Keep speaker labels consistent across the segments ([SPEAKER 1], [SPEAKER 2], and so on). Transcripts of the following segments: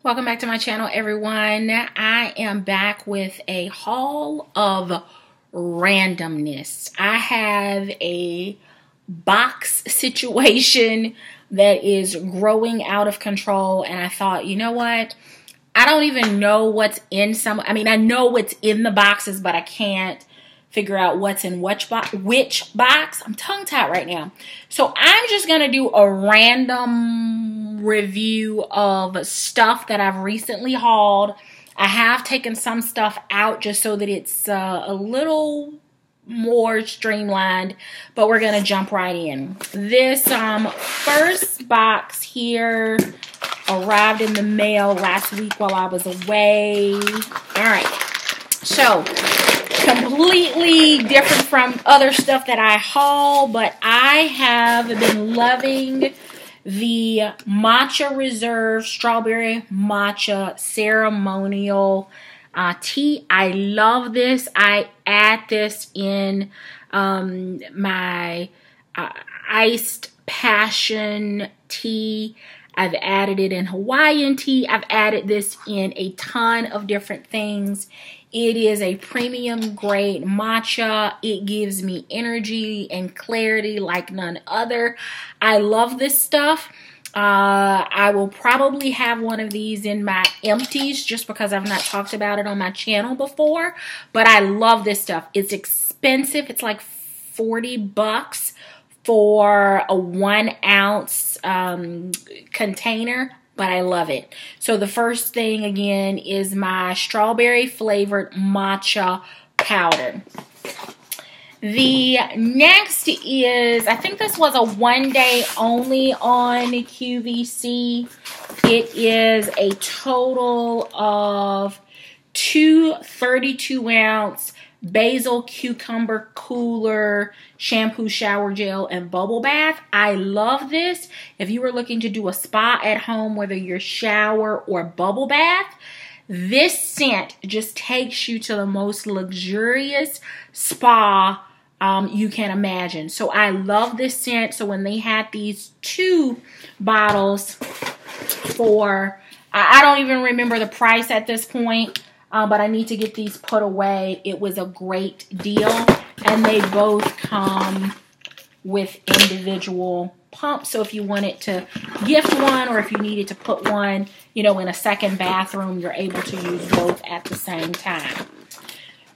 [SPEAKER 1] Welcome back to my channel, everyone. I am back with a haul of randomness. I have a box situation that is growing out of control, and I thought, you know what? I don't even know what's in I know what's in the boxes, but I can't figure out what's in which box. I'm tongue-tied right now. So I'm just going to do a random review of stuff that I've recently hauled. I have taken some stuff out just so that it's a little more streamlined, but we're going to jump right in. This first box here arrived in the mail last week while I was away. All right. So completely different from other stuff that I haul, but I have been loving the Matcha Reserve Strawberry Matcha Ceremonial tea. I love this. I add this in my iced passion tea. I've added it in Hawaiian tea. I've added this in a ton of different things. It is a premium grade matcha. It gives me energy and clarity like none other. I love this stuff. I will probably have one of these in my empties just because I've not talked about it on my channel before. But I love this stuff. It's expensive. It's like 40 bucks for a 1 ounce container. But I love it. So the first thing again is my strawberry flavored matcha powder. The next is, I think this was a 1 day only on QVC. It is a total of 2 32 ounce basil cucumber cooler shampoo, shower gel, and bubble bath. I love this. If you were looking to do a spa at home, whether you're shower or bubble bath, this scent just takes you to the most luxurious spa you can imagine. So I love this scent. So when they had these 2 bottles for, I don't even remember the price at this point, but I need to get these put away. It was a great deal. And they both come with individual pumps. So if you wanted to gift one or if you needed to put one, you know, in a second bathroom, you're able to use both at the same time.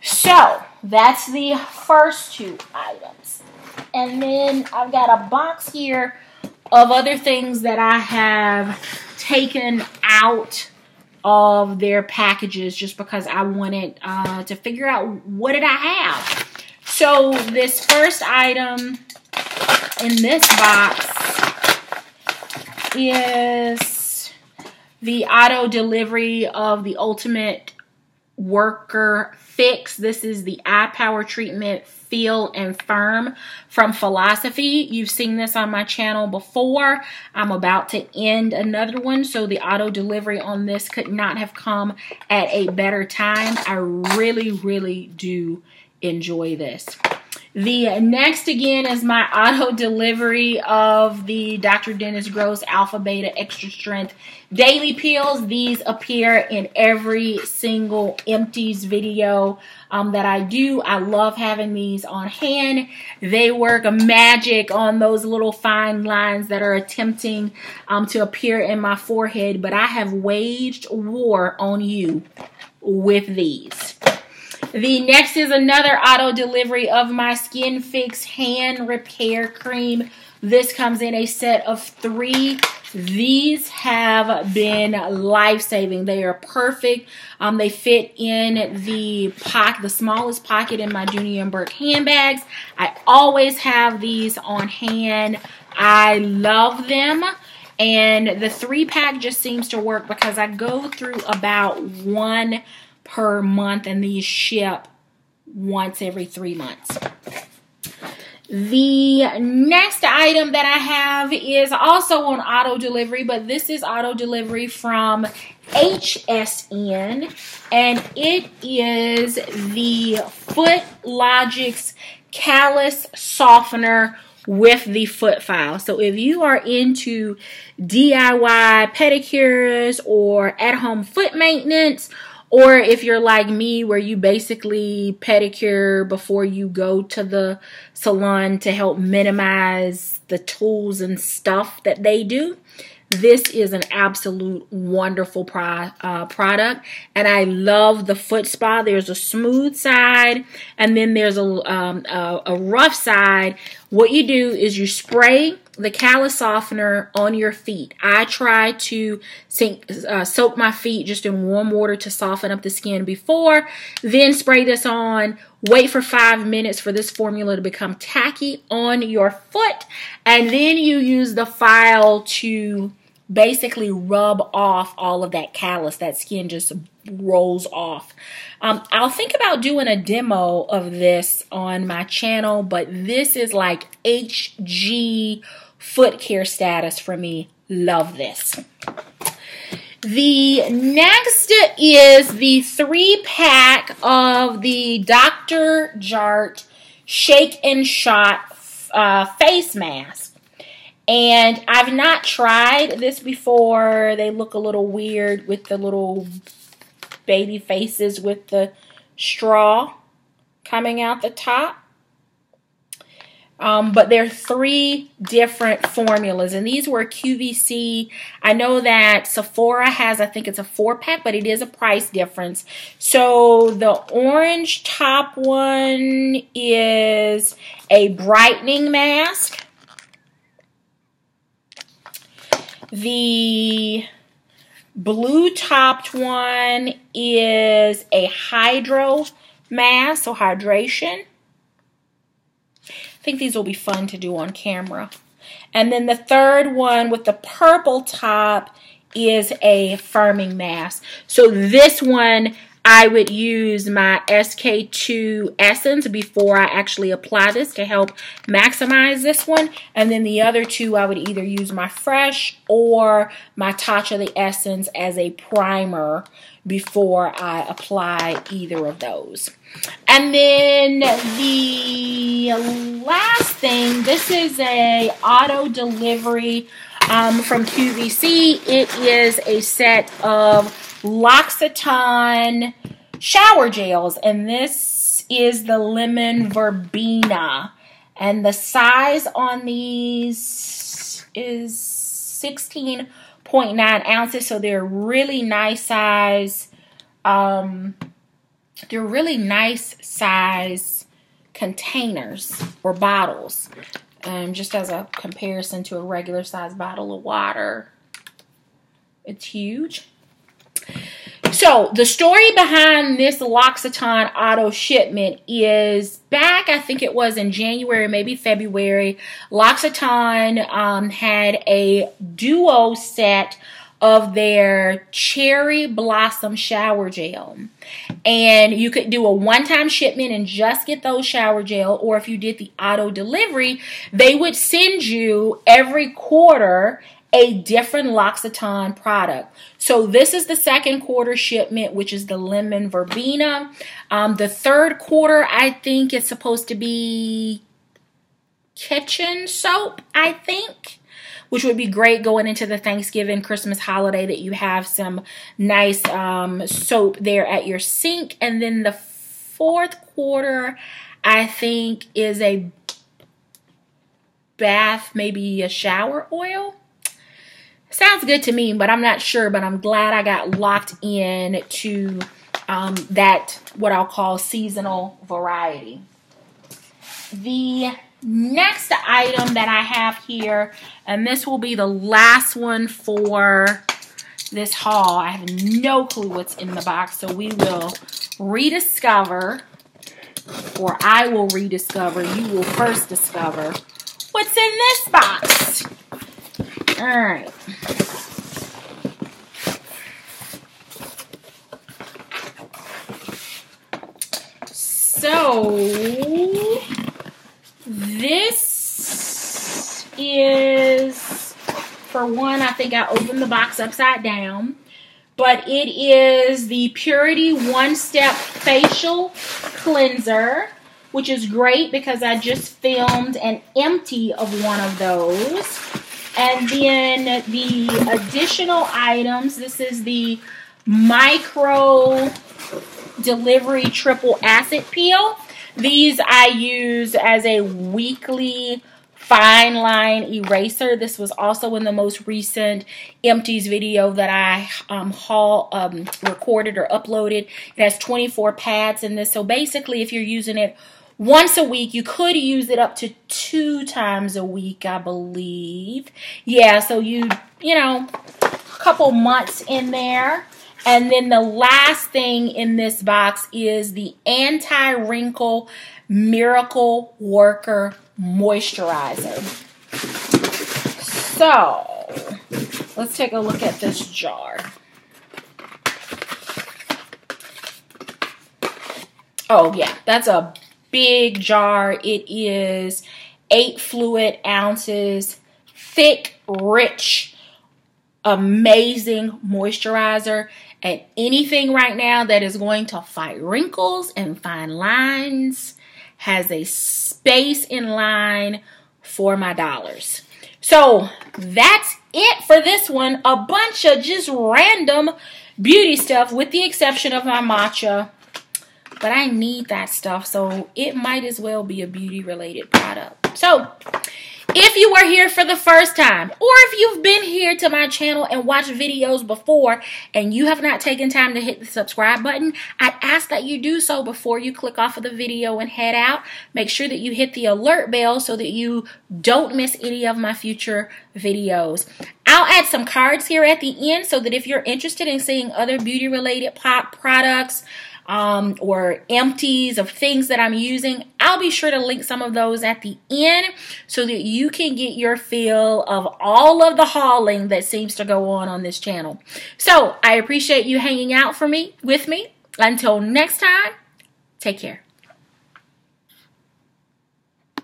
[SPEAKER 1] So that's the first 2 items. And then I've got a box here of other things that I have taken out of their packages just because I wanted to figure out what did I have. So this first item in this box is the auto delivery of the Ultimate Worker Fix. This is the eye power treatment Feel and Firm from Philosophy. You've seen this on my channel before. I'm about to end another one, so the auto delivery on this could not have come at a better time. I really, really do enjoy this. The next again is my auto delivery of the Dr. Dennis Gross Alpha Beta Extra Strength Daily Pills. These appear in every single empties video that I do. I love having these on hand. They work magic on those little fine lines that are attempting to appear in my forehead, but I have waged war on you with these. The next is another auto delivery of my Skin Fix Hand Repair Cream. This comes in a set of 3. These have been life-saving. They are perfect. They fit in the pocket, the smallest pocket in my Dooney and Burke handbags. I always have these on hand. I love them. And the 3-pack just seems to work because I go through about 1 per month, and these ship once every 3 months. The next item that I have is also on auto delivery, but this is auto delivery from HSN, and it is the Footlogix Callus Softener with the foot file. So if you are into DIY pedicures or at-home foot maintenance, or if you're like me where you basically pedicure before you go to the salon to help minimize the tools and stuff that they do, this is an absolute wonderful product. And I love the foot spa. There's a smooth side and then there's a rough side. What you do is you spray the callus softener on your feet. I try to soak my feet just in warm water to soften up the skin before, then spray this on. Wait for 5 minutes for this formula to become tacky on your foot, and then you use the file to basically rub off all of that callus. That skin just rolls off. I'll think about doing a demo of this on my channel, but this is like HG foot care status for me. Love this. The next is the 3-pack of the Dr. Jart Shake and Shot face mask. And I've not tried this before. They look a little weird with the little baby faces with the straw coming out the top. But there are 3 different formulas, and these were QVC. I know that Sephora has, I think it's a 4-pack, but it is a price difference. So the orange top one is a brightening mask. The blue topped one is a hydro mask, so hydration. I think these will be fun to do on camera. And then the third one with the purple top is a firming mask. So this one, I would use my SK2 Essence before I actually apply this to help maximize this one. And then the other 2, I would either use my Fresh or my Tatcha the Essence as a primer before I apply either of those. And then the last thing, this is a auto delivery from QVC. It is a set of Loccitane shower gels, and this is the lemon verbena, and the size on these is 16.9 ounces, so they're really nice size. They're really nice size containers or bottles, just as a comparison to a regular size bottle of water. It's huge. So the story behind this Loccitane auto shipment is back, I think it was in January, maybe February. Loccitane had a duo set of their cherry blossom shower gel, and you could do a one-time shipment and just get those shower gel, or if you did the auto delivery, they would send you every quarter a different Loccitane product. So this is the second quarter shipment, which is the lemon verbena. The third quarter, I think it's supposed to be kitchen soap, I think, which would be great going into the Thanksgiving, Christmas holiday, that you have some nice soap there at your sink. And then the fourth quarter, I think, is a bath, maybe a shower oil. Sounds good to me, but I'm not sure. But I'm glad I got locked in to that, what I'll call seasonal variety. The next item that I have here, and this will be the last one for this haul. I have no clue what's in the box, so we will rediscover, or I will rediscover, you will first discover what's in this box. All right. So this is, for one, I think I opened the box upside down, but it is the Purity One Step Facial Cleanser. which is great because I just filmed an empty of one of those. And then the additional items, this is the micro delivery triple acid peel. These I use as a weekly fine line eraser. This was also in the most recent empties video that I recorded or uploaded. It has 24 pads in this. So basically, if you're using it once a week, you could use it up to 2 times a week, I believe. Yeah, so you know, a couple months in there. And then the last thing in this box is the Anti-Wrinkle Miracle Worker Moisturizer. So, let's take a look at this jar. Oh, yeah, that's a big jar. It is 8 fluid ounces, thick, rich, amazing moisturizer. And anything right now that is going to fight wrinkles and fine lines has a space in line for my dollars. So that's it for this one. A bunch of just random beauty stuff with the exception of my matcha. But I need that stuff, so it might as well be a beauty related product. So if you are here for the first time, or if you've been here to my channel and watched videos before and you have not taken time to hit the subscribe button, I'd ask that you do so before you click off of the video and head out. Make sure that you hit the alert bell so that you don't miss any of my future videos. I'll add some cards here at the end so that if you're interested in seeing other beauty related products, or empties of things that I'm using, I'll be sure to link some of those at the end so that you can get your feel of all of the hauling that seems to go on this channel. So I appreciate you hanging out with me. Until next time, take care.